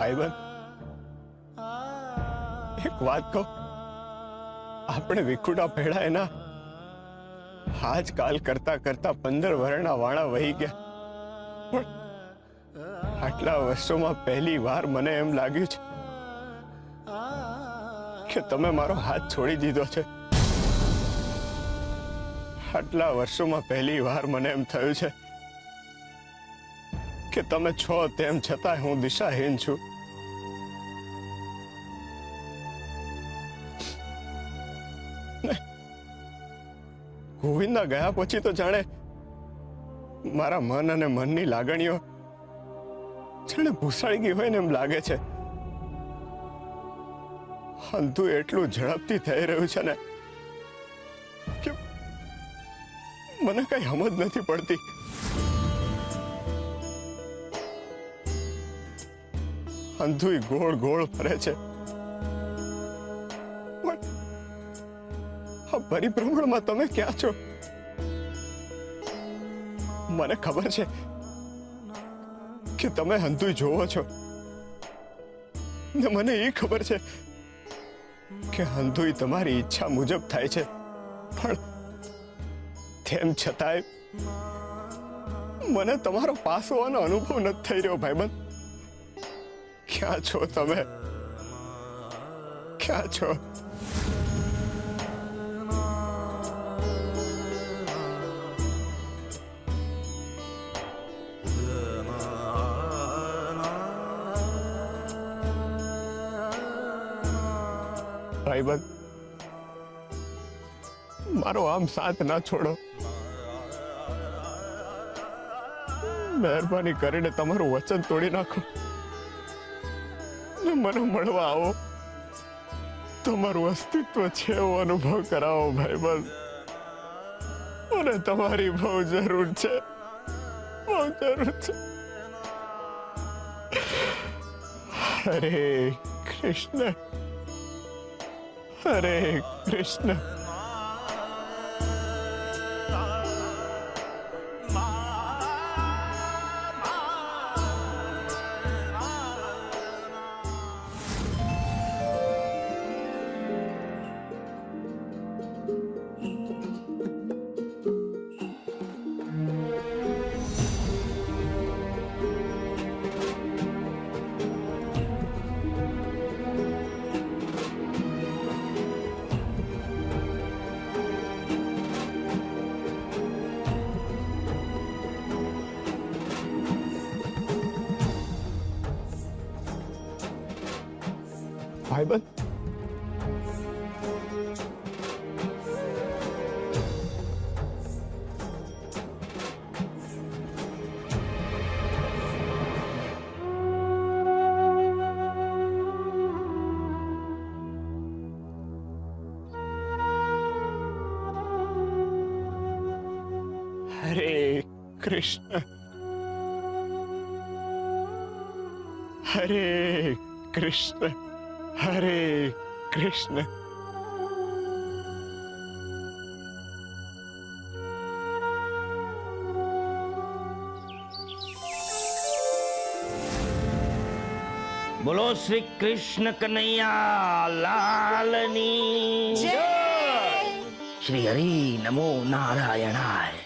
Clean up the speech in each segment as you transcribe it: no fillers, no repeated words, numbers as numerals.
ભાઈબંધ એક વાત કહું, આપણે વિખુડા ભેળા એના આજકાલ કરતા કરતા 15 વર્ષના વાણા વહી ગયા, પણ આટલા વર્ષોમાં પહેલી વાર મને એમ લાગ્યું છે કે તમે મારો હાથ છોડી દીધો છે. આટલા વર્ષોમાં પહેલી વાર મને એમ થયું છે કે તમે છો તેમ છતાં હું દિશાહીન છું. ગોવિંદા ગયા પછી તો જાણે મારા મન અને મનની લાગણીઓ જાણે ભૂસાઈ ગઈ હોય ને એમ લાગે છે. હંતુ એટલું ઝડપથી થઈ રહ્યું છે ને કે મને કઈ સમજ નથી પડતી. હંતુ ગોળ ગોળ ફરે છે. પરિભ્રમણમાં તમે ક્યાં છો? મને ખબર છે કે તમે હંતુ જોવો છો ને મને એ ખબર છે કે હંતુ તમારી ઈચ્છા મુજબ થાય છે, પણ તેમ છતાંય મને તમારો પાસ હોવાનો અનુભવ નથી થઈ રહ્યો. ભાઈબંધ, ક્યાં છો તમે? ક્યાં છો? ભાઈબંધ, મારો આમ સાથ ના છોડો. મહેરબાની કરીને તમારું વચન તોડી નાખો ને મને મળવા આવો. તમારું અસ્તિત્વ છે એવો અનુભવ કરાવો. ભાઈબંધ, મને તમારી બહુ જરૂર છે, બહુ જરૂર છે. હરે કૃષ્ણ, હરે કૃષ્ણ. ભાઈબંધ, હરે કૃષ્ણ, હરે કૃષ્ણ, હરે કૃષ્ણ. બોલો શ્રી કૃષ્ણ કનૈયા લાલની જય. શ્રી હરિ નમો નારાયણાય.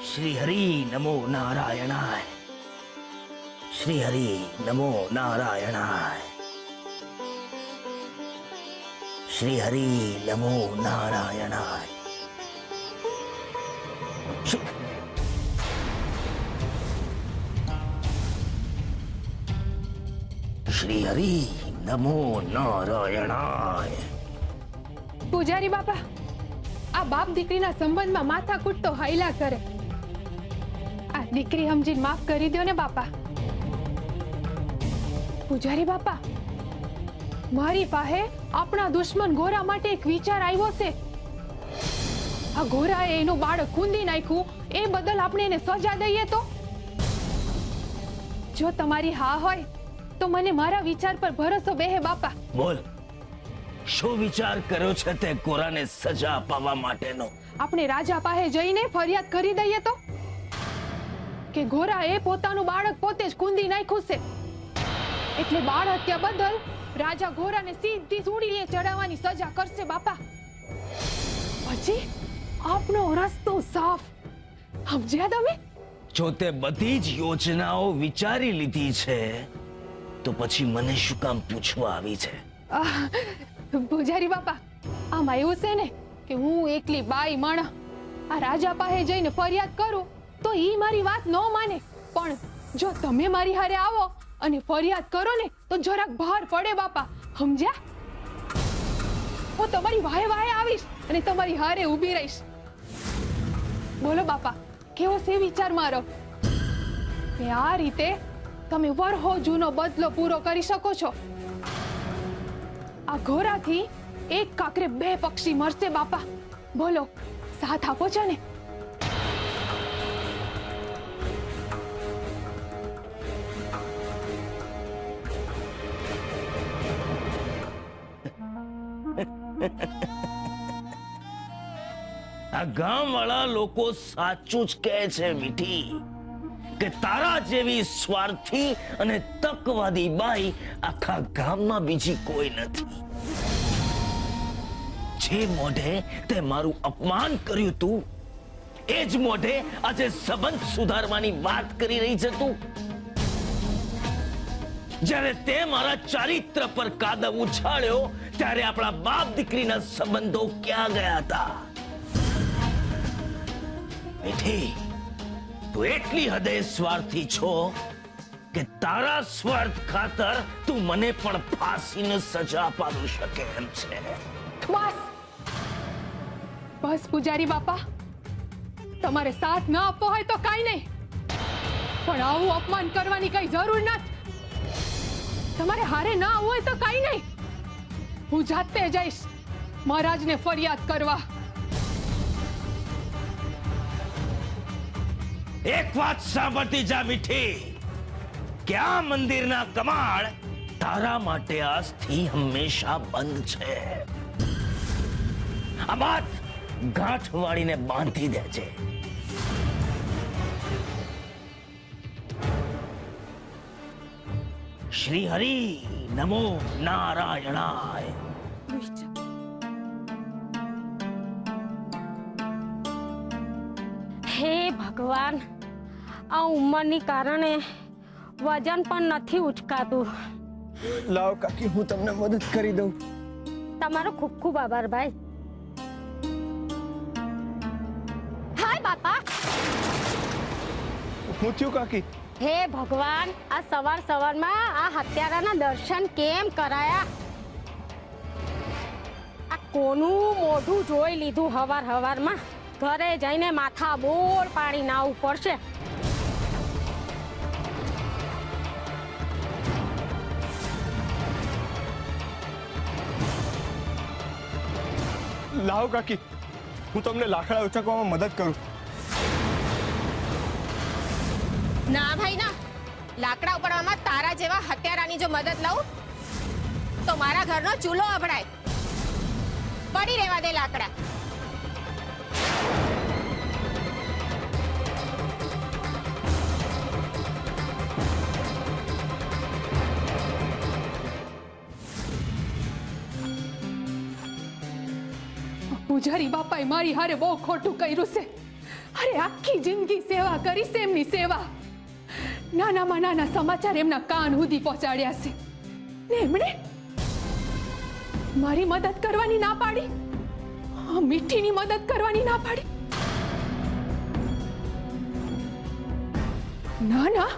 શ્રી હરિ નમો નારાયણાય. શ્રી હરિ નમો નારાયણાય. શ્રી હરિ નમો નારાયણાય. શ્રી હરિ નમો નારાયણાય. પૂજારી બાપા, આ બાપ દીકરીના સંબંધમાં માથાકૂટ તો હાઈલા કરે. આ દીકરી સમજીને માફ કરી દો ને બાપા. પૂજારી બાપા, મારી પાસે આપણા દુશ્મન ગોરા માટે એક વિચાર આવ્યો છે. આ ગોરાએ એનું બાળક ખૂંદી નાખ્યું, એ બદલ આપણે એને સજા દઈએ તો? જો તમારી હા હોય તો મને મારા વિચાર પર ભરોસો બેહે બાપા. બોલ, શું વિચાર કર્યો છે તે ગોરાને સજા અપાવવા માટેનો? આપણે રાજા પાસે જઈને ફરિયાદ કરી દઈએ તો કે ગોરાએ પોતાનું બાળક પોતે જ ખૂંદી નાખ્યું છે. એટલે બાળ હત્યા બદલ રાજા ઘોરાને સીધી સૂડીએ ચડાવવાની સજા કરશે બાપા. પછી આપનો રસ્તો સાફ. સમજ્યા તમે? જો તે બધી જ યોજનાઓ વિચારી લીધી છે તો પછી મને શું કામ પૂછવા આવી છે? પૂજારી બાપા, આમાં એવું છે ને કે હું એકલી બાઈ માણા આ રાજા પાસે જઈને ફરિયાદ કરું તો ઈ મારી વાત ન માને, પણ જો તમે મારી હારે આવો અને ફરિયાદ કરો ને તો જરાક ભાર પડે બાપા. સમજ્યા? હું તમારી વાહે વાહે આવીશ અને તમારી હારે ઊભી રહીશ. બોલો બાપા, કેવો છે વિચાર મારો? ને આ રીતે તમે વરહો જૂનો બદલો પૂરો કરી શકો છો. આ ઘોરાથી એક કાકરે બે પક્ષી મરશે બાપા. બોલો, સાથ આપો છો ને? આ ગામવાળા લોકો સાચું જ કહે છે મીઠી, કે તારા જેવી સ્વાર્થી અને તકવાદી બાઈ આખા ગામમાં બીજી કોઈ નથી. જે મોઢે તે મારું અપમાન કર્યું તું એ જ મોઢે આજે સંબંધ સુધારવાની વાત કરી રહી છે તું. જ્યારે તે મારા ચારિત્ર પર કાદવ ઉછાળ્યો ત્યારે આપણા બાપ દીકરીના સંબંધો ક્યાં ગયા હતા? મીઠી, તું એટલી હદે સ્વાર્થી છો કે તારા સ્વાર્થ ખાતર તું મને પણ ફાંસીની સજા અપાવી શકે એમ છે. બસ બસ પૂજારી બાપા, તમારે સાથ ન આપવો હોય તો કાઈ નહીં, પણ આવું અપમાન કરવાની કઈ જરૂર નથી. તમારે હારે ના આવવું હોય તો કાઈ નહીં, હું જાતે જઈશ મહારાજને ફરિયાદ કરવા. એક વાત સાંભળતી જા મીઠી, કે આ મંદિરના કમાડ તારા માટે આજથી હંમેશા બંધ છે. આ વાત ગાંઠ વાળીને બાંધી દેજે. શ્રી હરિ નમો નારાયણાય. હે ભગવાન, આ ઉંમરની કારણે વજન પણ નથી ઉચકાતું. લાવ કાકી, હું તમને મદદ કરી દઉં. તમારો ખૂબ ખૂબ આભાર ભાઈ. હાય બાપા. હું થયું કાકી? હે ભગવાન, આ સવાર સવારમાં આ હત્યારાના દર્શન કેમ કરાયા? આ કોનું મોઢું જોઈ લીધું હવાર હવારમાં? ઘરે જઈને માથા બોળ પાણી નાવું પડશે. લાવ કાકી, હું તમને લાકડા ઉચકવામાં મદદ કરું. ના ભાઈ ના, લાકડા ઉપાડવામાં તારા જેવા હત્યારાની જો મદદ લઉં તો મારા ઘરનો ચૂલો અભડાય. પડી રહેવા દે લાકડા. પૂજારી બાપાએ મારી હારે બહુ ખોટું કર્યું છે. અરે આખી જિંદગી સેવા કરી છે એમની સેવા. નાનામાં નાના સમાચાર એમના કાન સુધી પહોંચાડ્યા છે ને એમણે મારી મદદ કરવાની ના પાડી, મીઠીની મદદ કરવાની ના પાડી. ના ના,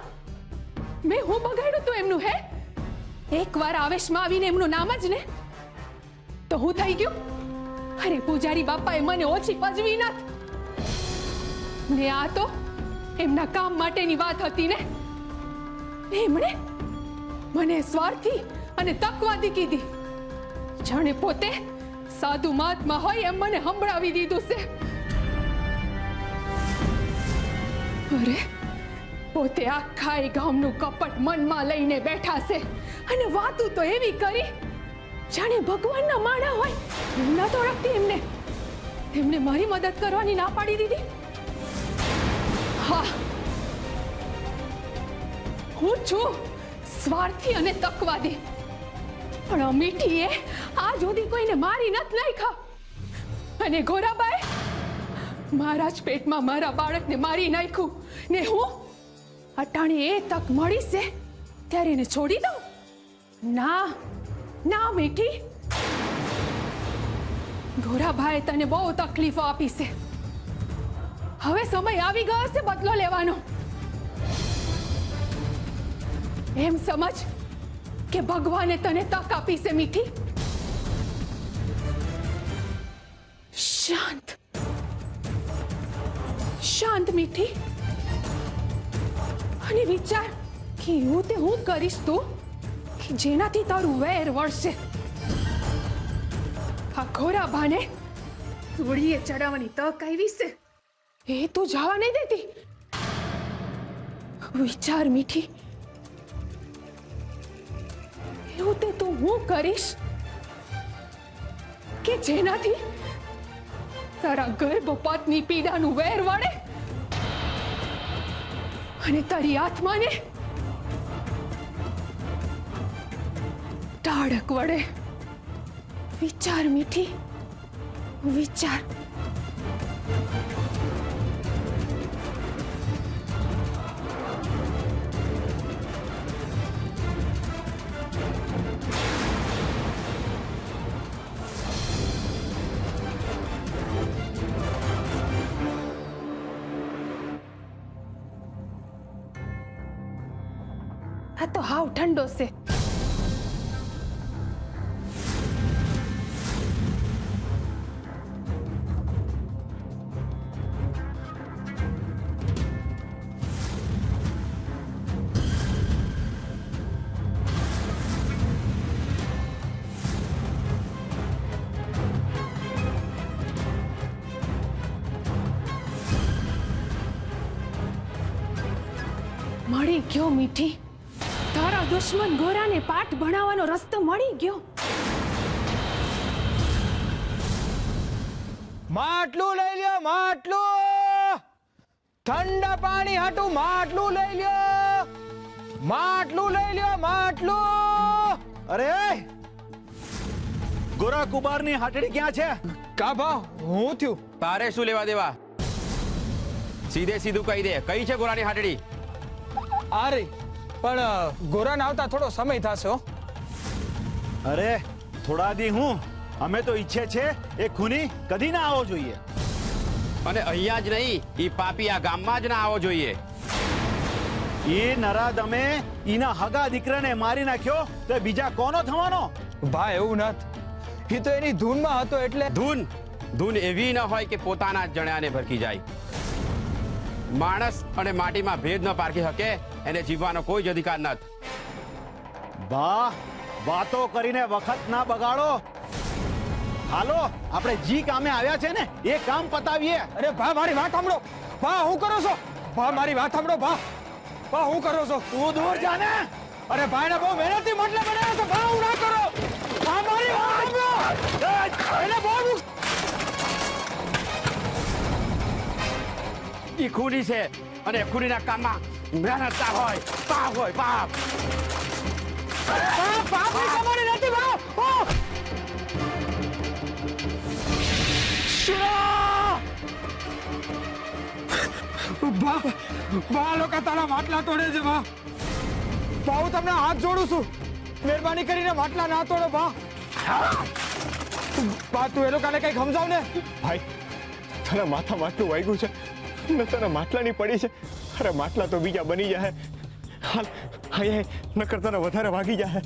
મેં હું બગાડ્યું તું એમનું? હે, એકવાર આવેશમાં આવીને એમનું નામ જ ને તો હું થઈ ગયું. અરે પૂજારી બાપાએ મને ઓછી પજવી નથી ને આ તો એમના કામ માટેની વાત હતી ને એમણે મને સ્વાર્થી અને તકવાદી કીધી. જાણે પોતે સાધુ મહાત્મા હોય એમ મને સંભળાવી દીધું છે. અરે પોતે આખા એ ગામનું કપટ મનમાં લઈને બેઠા છે અને વાતું તો એવી કરી જાણે ભગવાનના માણા હોય. એમના તો ઓળખતી એમને મારી મદદ કરવાની ના પાડી દીધી. હા, હું છું સ્વાર્થી અને તકવાદી. પણ આ મીઠીએ આજ સુધી કોઈને મારી નથી નાખ્યા. અને ગોરાબાઈ મારા જ પેટમાં મારા બાળકને મારી નાખ્યું ને હું અટાણે એ તક મળી છે ત્યારે એને છોડી દઉં? ના ના મીઠી, ગોરાભાઈ તને બહુ તકલીફો આપી છે. હવે સમય આવી ગયો છે બદલો લેવાનો. એમ સમજ કે ભગવાને તને તક આપી છે મીઠી. શાંત શાંત મીઠી, અને વિચાર કે એવું તે હું કરીશ તું કે જેનાથી તારું વેર વળશે. આ ગોરાભાને સોળીએ ચડાવવાની તક આવી છે એ તું જવા નહીં દેતી. વિચાર મીઠી, એવું તે તું હું કરીશ કે જેનાથી તારા ગર્ભપાતની પીડાનું વેર વળે અને તારી આત્માને ટાળક વળે. વિચાર મીઠી, વિચાર. આ તો હાવ ઠંડો છે. મળી ગયો મીઠી, તારા દુશ્મન ગોરાને પાઠ ભણાવવાનો રસ્તો મળી ગયો. માટલું લઈ લ્યો, માટલું. ઠંડા પાણી હાટું માટલું લઈ લ્યો, માટલું લઈ લ્યો, માટલું. અરે ગોરા કુબારની હાટડી ક્યાં છે? કા ભાવ હું થયું? તારે શું લેવા દેવા? સીધે સીધું કહી દે, કઈ છે ગોરાની હાટડી? અરે પણ ગોરાને આવતા થોડો સમય થશે હો. અરે થોડા દી હું અમે તો ઈચ્છે છે એ ખૂની કદી ના આવો જોઈએ. અને અહીંયા જ નહીં, ઈ પાપી આ ગામમાં જ ના આવો જોઈએ. એ નરાદમે ઈના હગા દીકરાને મારી નાખ્યો તો બીજા કોનો થવાનો? ભાઈ એવું નથી, એ તો એની ધૂનમાં હતો એટલે. ધૂન એવી ન હોય કે પોતાના જ જણાને ભરકી જાય. માણસ અને માટીમાં ભેદ ન પારખી શકે એને જીવવાનો કોઈ જ અધિકાર નથી. બા વાતો કરીને વખત ના બગાડો. હાલો આપણે જી કામે આવ્યા છે ને એ કામ પતાવીએ. અરે ભા મારી વાત સાંભળો. ભા હું કરો છો? ભા મારી વાત સાંભળો. ભા ભા હું કરો છો? તું દૂર જા ને. અરે ભાઈને બહુ મહેનતથી મટલે બનાવ્યો છે. ભા હું ના કરો. ભા મારી વાત સાંભળો. એને બહુ ઈ ખૂની છે અને ખૂનીના કામમાં મહેનત ના હોય, પાપ હોય, પાપ. પાપની કમાણી નથી ભા. બા લોકો તારા માટલા તોડે છે. બા હું તમને હાથ જોડું છું, મહેરબાની કરીને માટલા ના તોડો. બા તું એ લોકોને કઈક સમજાવ ને. ભાઈ તારા માથામાં આટલું વાગ્યું છે ને તારા માટલાની પડી છે. અરે માટલા તો બીજા બની જાય. હાલ હાય નકર તને વધારે વાગી જાય.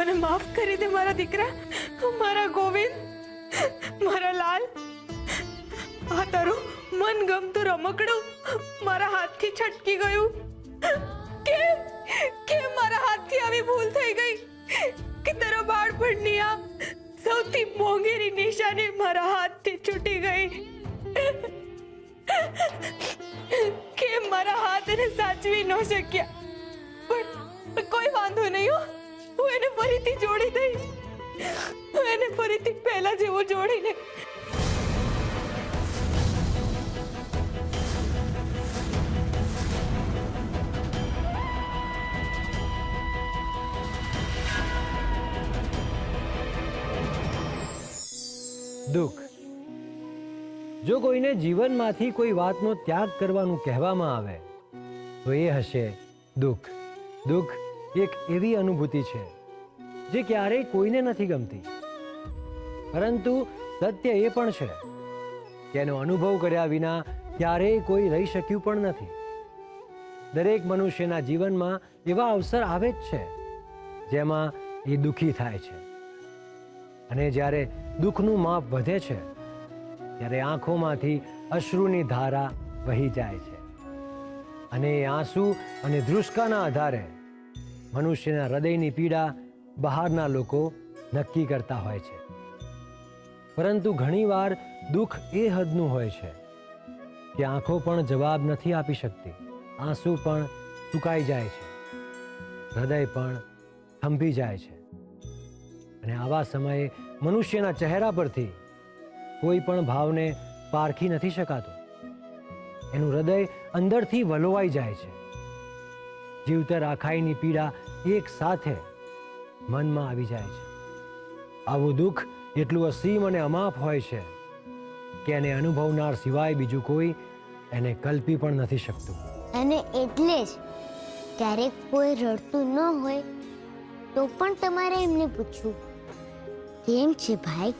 મને માફ કરી દે મારા દીકરા, મારા ગોવિંદ, મારા લાલ. આ તારું મન ગમતું રમકડું મારા હાથથી છટકી ગયું. કેમ મારા હાથથી આવી ભૂલ થઈ ગઈ કે તારા બાળપણની આ સૌથી મોંઘેરી નિશાની મારા હાથથી છૂટી ગઈ? કેમ મારા હાથ એને સાચવી ન શક્યા? પણ કોઈ વાંધો નહીં, હું એને ફરીથી જોડી દઈશ. હું એને ફરીથી પહેલા જેવો જોડીને. દુઃખ. જો કોઈને જીવનમાંથી કોઈ વાતનો ત્યાગ કરવાનું કહેવામાં આવે તો એ હશે દુઃખ. દુઃખ એક એવી અનુભૂતિ છે જે ક્યારેય કોઈને નથી ગમતી, પરંતુ સત્ય એ પણ છે કે એનો અનુભવ કર્યા વિના ક્યારેય કોઈ રહી શક્યું પણ નથી. દરેક મનુષ્યના જીવનમાં એવા અવસર આવે જ છે જેમાં એ દુઃખી થાય છે, અને જ્યારે દુઃખનું માપ વધે છે ત્યારે આંખોમાંથી અશ્રુની ધારા વહી જાય છે, અને એ આંસુ અને ધ્રુસકાના આધારે મનુષ્યના હૃદયની પીડા બહારના લોકો નક્કી કરતા હોય છે. પરંતુ ઘણીવાર દુઃખ એ હદનું હોય છે કે આંખો પણ જવાબ નથી આપી શકતી, આંસુ પણ સુકાઈ જાય છે, હૃદય પણ થંભી જાય છે, અને આવા સમયે મનુષ્યના ચહેરા પરથી કોઈ પણ ભાવને પારખી નથી શકાતો. એનું હૃદય અંદરથી વલોવાઈ જાય છે. જીવતર આખાઈની પીડા એક સાથે મનમાં આવી જાય છે. આવું દુઃખ એટલું અસીમ અને અમાપ હોય છે કે એને અનુભવનાર સિવાય બીજું કોઈ એને કલ્પી પણ નથી શકતું. અને એટલે જ ક્યારેક કોઈ રડતું ન હોય તો પણ તમારે એમને પૂછવું, કેમ છે ભાઈ?